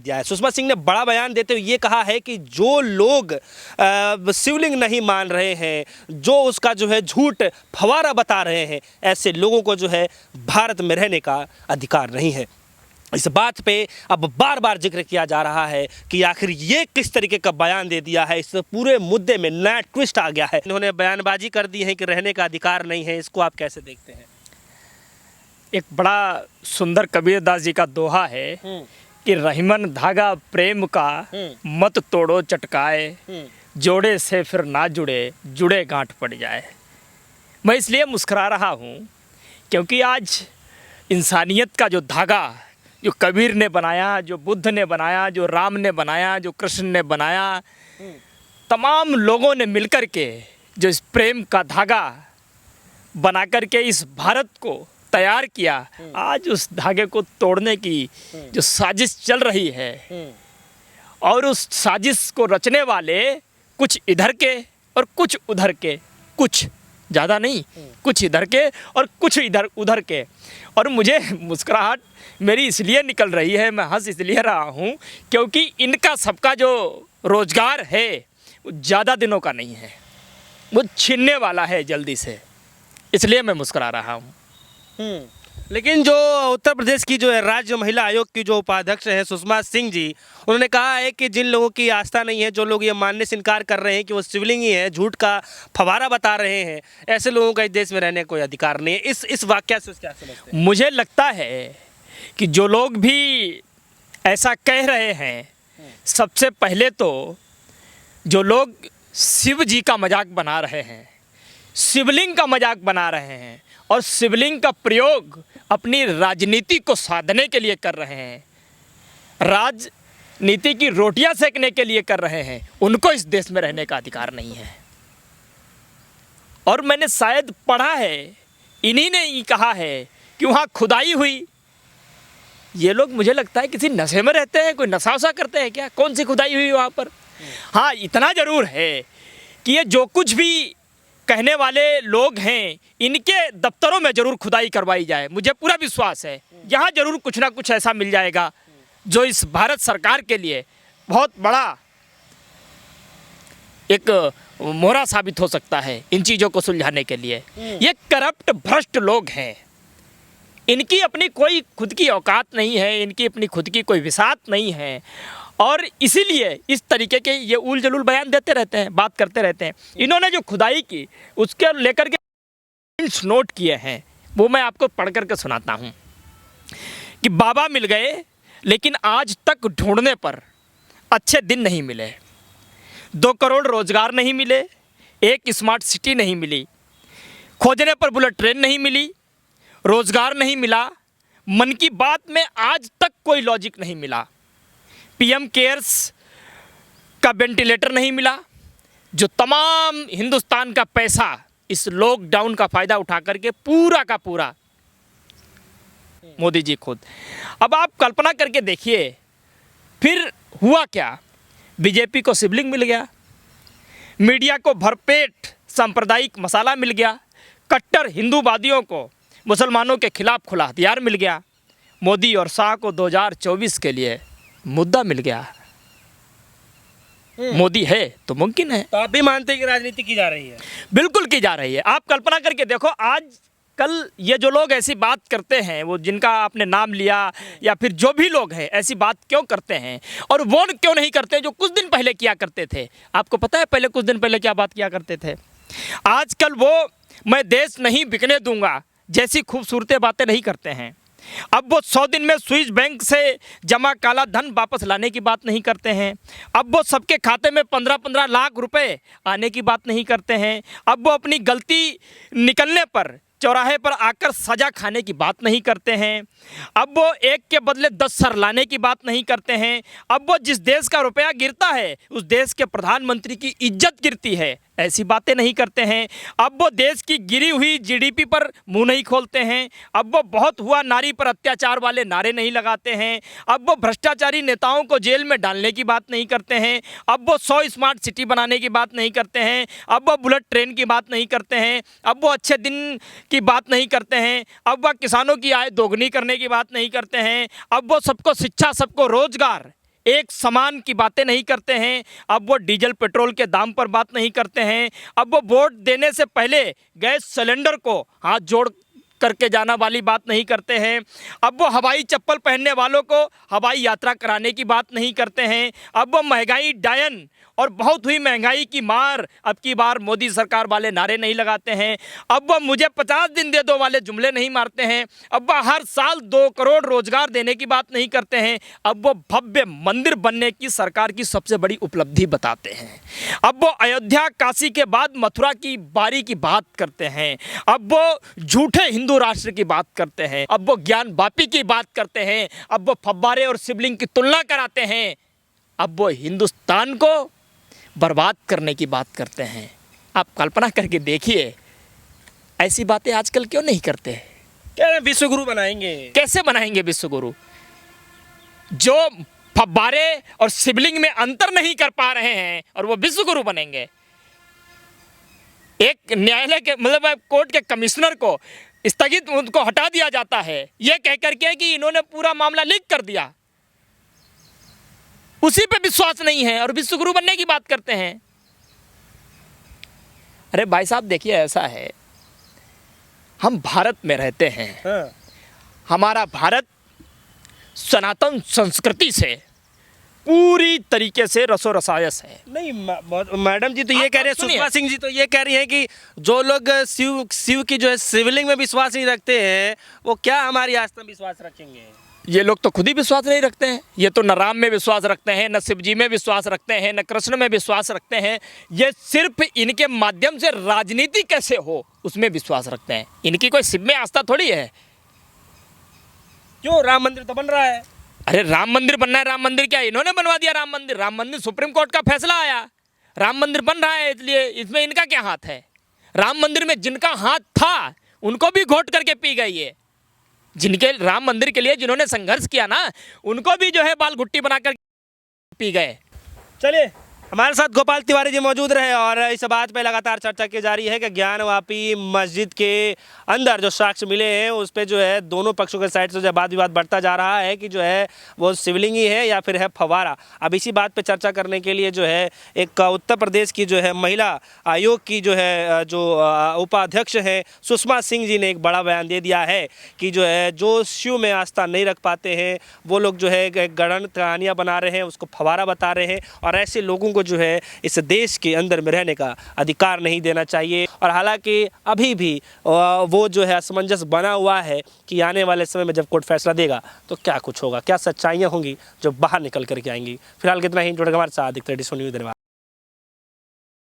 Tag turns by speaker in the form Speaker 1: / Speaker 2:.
Speaker 1: दिया है। सुषमा सिंह ने बड़ा बयान देते हुए ये कहा है कि जो लोग शिवलिंग नहीं मान रहे हैं, जो उसका जो है झूठ फवारा बता रहे हैं, ऐसे लोगों को जो है भारत में रहने का अधिकार नहीं है। इस बात पे अब बार बार जिक्र किया जा रहा है कि आखिर ये किस तरीके का बयान दे दिया है। इस पूरे मुद्दे में नया ट्विस्ट आ गया है। इन्होंने बयानबाजी कर दी है कि रहने का अधिकार नहीं है। इसको आप कैसे देखते हैं?
Speaker 2: एक बड़ा सुंदर कबीरदास जी का दोहा है कि रहीमन धागा प्रेम का मत तोड़ो चटकाए, जोड़े से फिर ना जुड़े, जुड़े गांठ पड़ जाए। मैं इसलिए मुस्कुरा रहा हूँ क्योंकि आज इंसानियत का जो धागा जो कबीर ने बनाया, जो बुद्ध ने बनाया, जो राम ने बनाया, जो कृष्ण ने बनाया, तमाम लोगों ने मिलकर के जो इस प्रेम का धागा बना करके इस भारत को तैयार किया, आज उस धागे को तोड़ने की जो साजिश चल रही है और उस साजिश को रचने वाले कुछ इधर के और कुछ उधर के, कुछ ज़्यादा नहीं, कुछ इधर के और कुछ इधर उधर के। और मुझे मुस्कुराहट मेरी इसलिए निकल रही है, मैं हंस इसलिए रहा हूँ क्योंकि इनका सबका जो रोजगार है वो ज़्यादा दिनों का नहीं है, वो छीनने वाला है जल्दी से, इसलिए मैं मुस्कुरा रहा हूँ।
Speaker 1: लेकिन जो उत्तर प्रदेश की जो है राज्य महिला आयोग की जो उपाध्यक्ष हैं सुषमा सिंह जी, उन्होंने कहा है कि जिन लोगों की आस्था नहीं है, जो लोग ये मानने से इनकार कर रहे हैं कि वो शिवलिंग ही है, झूठ का फवारा बता रहे हैं, ऐसे लोगों का इस देश में रहने का कोई अधिकार नहीं है। इस वाक्य से क्या समझते हैं?
Speaker 2: मुझे लगता है कि जो लोग भी ऐसा कह रहे हैं, सबसे पहले तो जो लोग शिव जी का मजाक बना रहे हैं, शिवलिंग का मजाक बना रहे हैं और शिवलिंग का प्रयोग अपनी राजनीति को साधने के लिए कर रहे हैं, राजनीति की रोटियां सेकने के लिए कर रहे हैं, उनको इस देश में रहने का अधिकार नहीं है। और मैंने शायद पढ़ा है, इन्हीं ने ही कहा है कि वहाँ खुदाई हुई। ये लोग मुझे लगता है किसी नशे में रहते हैं, कोई नशा वशा करते हैं क्या? कौन सी खुदाई हुई वहाँ पर? हाँ, इतना ज़रूर है कि ये जो कुछ भी कहने वाले लोग हैं, इनके दफ्तरों में ज़रूर खुदाई करवाई जाए। मुझे पूरा विश्वास है यहाँ ज़रूर कुछ ना कुछ ऐसा मिल जाएगा जो इस भारत सरकार के लिए बहुत बड़ा एक मोहरा साबित हो सकता है इन चीज़ों को सुलझाने के लिए। ये करप्ट भ्रष्ट लोग हैं, इनकी अपनी कोई खुद की औकात नहीं है, इनकी अपनी खुद की कोई विसात नहीं है और इसीलिए इस तरीके के ये उल जलूल बयान देते रहते हैं, बात करते रहते हैं। इन्होंने जो खुदाई की उसके लेकर के नोट किए हैं, वो मैं आपको पढ़ करके सुनाता हूँ कि बाबा मिल गए लेकिन आज तक ढूंढने पर अच्छे दिन नहीं मिले, 2 करोड़ रोजगार नहीं मिले, एक स्मार्ट सिटी नहीं मिली, खोजने पर बुलेट ट्रेन नहीं मिली, रोजगार नहीं मिला, मन की बात में आज तक कोई लॉजिक नहीं मिला, पीएम केयर्स का वेंटिलेटर नहीं मिला। जो तमाम हिंदुस्तान का पैसा इस लॉकडाउन का फ़ायदा उठा करके पूरा का पूरा मोदी जी खुद। अब आप कल्पना करके देखिए फिर हुआ क्या? बीजेपी को शिवलिंग मिल गया, मीडिया को भरपेट सांप्रदायिक मसाला मिल गया, कट्टर हिंदूवादियों को मुसलमानों के खिलाफ खुला हथियार मिल गया, मोदी और शाह को 2024 के लिए मुद्दा मिल गया। मोदी है तो मुमकिन है।
Speaker 1: तो आप भी मानते हैं कि राजनीति की जा रही है?
Speaker 2: बिल्कुल की जा रही है। आप कल्पना करके देखो, आज कल ये जो लोग ऐसी बात करते हैं, वो जिनका आपने नाम लिया या फिर जो भी लोग हैं, ऐसी बात क्यों करते हैं और वो क्यों नहीं करते जो कुछ दिन पहले किया करते थे? आपको पता है पहले कुछ दिन पहले क्या बात किया करते थे? आजकल वो मैं देश नहीं बिकने दूंगा जैसी खूबसूरत बातें नहीं करते हैं। अब वो 100 दिन में स्विस बैंक से जमा काला धन वापस लाने की बात नहीं करते हैं। अब वो सबके खाते में 15-15 लाख रुपए आने की बात नहीं करते हैं। अब वो अपनी गलती निकलने पर चौराहे पर आकर सजा खाने की बात नहीं करते हैं। अब वो एक के बदले 10 सर लाने की बात नहीं करते हैं। अब वो जिस देश का रुपया गिरता है उस देश के प्रधानमंत्री की इज्जत गिरती है, ऐसी बातें नहीं करते हैं। अब वो देश की गिरी हुई जीडीपी पर मुंह नहीं खोलते हैं। अब वो बहुत हुआ नारी पर अत्याचार वाले नारे नहीं लगाते हैं। अब वो भ्रष्टाचारी नेताओं को जेल में डालने की बात नहीं करते हैं। अब वो 100 स्मार्ट सिटी बनाने की बात नहीं करते हैं। अब वो बुलेट ट्रेन की बात नहीं करते हैं। अब वो अच्छे दिन की बात नहीं करते हैं। अब वह किसानों की आय दोगुनी करने की बात नहीं करते हैं। अब वो सबको शिक्षा, सबको रोजगार, एक समान की बातें नहीं करते हैं। अब वो डीजल पेट्रोल के दाम पर बात नहीं करते हैं। अब वो वोट देने से पहले गैस सिलेंडर को हाथ जोड़ करके जाना वाली बात नहीं करते हैं। अब वो हवाई चप्पल पहनने वालों को हवाई यात्रा कराने की बात नहीं करते हैं। अब वो महंगाई डायन और बहुत हुई महंगाई की मार अब की बार मोदी सरकार वाले नारे नहीं लगाते हैं। अब वो मुझे 50 दिन दे दो वाले जुमले नहीं मारते हैं। अब वो हर साल 2 करोड़ रोजगार देने की बात नहीं करते हैं। अब वो भव्य मंदिर बनने की सरकार की सबसे बड़ी उपलब्धि बताते हैं। अब वो अयोध्या काशी के बाद मथुरा की बारी की बात करते हैं। अब वो झूठे हिंदू राष्ट्र की बात करते हैं। अब वो ज्ञान वापी की बात करते हैं। अब वो फव्वारे और शिवलिंग की तुलना कराते हैं। अब वो हिंदुस्तान को बर्बाद करने की बात करते हैं। आप कल्पना करके देखिए, ऐसी बातें आजकल क्यों नहीं करते?
Speaker 1: कह रहे हैं विश्व गुरु बनाएंगे।
Speaker 2: कैसे बनाएंगे विश्व गुरु? जो फव्वारे और शिवलिंग में अंतर नहीं कर पा रहे हैं और वो विश्व गुरु बनेंगे। एक न्यायालय के मतलब कोर्ट के कमिश्नर को स्थगित उनको हटा दिया जाता है ये कह करके कि इन्होंने पूरा मामला लीक कर दिया। उसी पे विश्वास नहीं है और विश्व गुरु बनने की बात करते हैं। अरे भाई साहब देखिए, ऐसा है, हम भारत में रहते हैं।
Speaker 1: हाँ।
Speaker 2: हमारा भारत सनातन संस्कृति से पूरी तरीके से रसो रसायस है।
Speaker 1: नहीं मैडम जी तो ये कह रहे हैं,
Speaker 2: सुनिए।
Speaker 1: सुषमा सिंह जी तो ये कह रही हैं कि जो लोग शिव की जो है शिवलिंग में विश्वास नहीं रखते हैं वो क्या हमारी आस्था में विश्वास रखेंगे?
Speaker 2: ये लोग तो खुद ही विश्वास नहीं रखते हैं। ये तो न राम में विश्वास रखते हैं, न शिव जी में विश्वास रखते हैं, न कृष्ण में विश्वास रखते हैं। ये सिर्फ इनके माध्यम से राजनीति कैसे हो उसमें विश्वास रखते हैं। इनकी कोई शिव में आस्था थोड़ी है।
Speaker 1: क्यों? राम मंदिर तो बन रहा है।
Speaker 2: अरे राम मंदिर बनना है। राम मंदिर क्या इन्होंने बनवा दिया? राम मंदिर, राम मंदिर सुप्रीम कोर्ट का फैसला आया, राम मंदिर बन रहा है, इसलिए इसमें इनका क्या हाथ है? राम मंदिर में जिनका हाथ था उनको भी घोट करके पी गई है। जिनके राम मंदिर के लिए जिन्होंने संघर्ष किया ना, उनको भी जो है बाल घुट्टी बनाकर पी गए।
Speaker 1: चलिए, हमारे साथ गोपाल तिवारी जी मौजूद रहे और इस बात पे लगातार चर्चा की जा रही है कि ज्ञानवापी मस्जिद के अंदर जो साक्ष्य मिले हैं उस पे जो है दोनों पक्षों के साइड से जो वाद विवाद बढ़ता जा रहा है कि जो है वो शिवलिंग ही है या फिर है फव्वारा। अब इसी बात पे चर्चा करने के लिए जो है एक उत्तर प्रदेश की जो है महिला आयोग की जो है जो उपाध्यक्ष हैं सुषमा सिंह जी ने एक बड़ा बयान दे दिया है कि जो है जो शिव में आस्था नहीं रख पाते हैं वो लोग जो है गढ़ कहानियाँ बना रहे हैं, उसको फव्वारा बता रहे हैं और ऐसे लोगों को जो है इस देश के अंदर में रहने का अधिकार नहीं देना चाहिए। और हालांकि अभी भी वो जो है असमंजस बना हुआ है कि आने वाले समय में जब कोर्ट फैसला देगा तो क्या कुछ होगा, क्या सच्चाइयाँ होंगी जो बाहर निकल करके आएंगी। फिलहाल कितना ही जुड़ेगा हमारे साथ। धन्यवाद।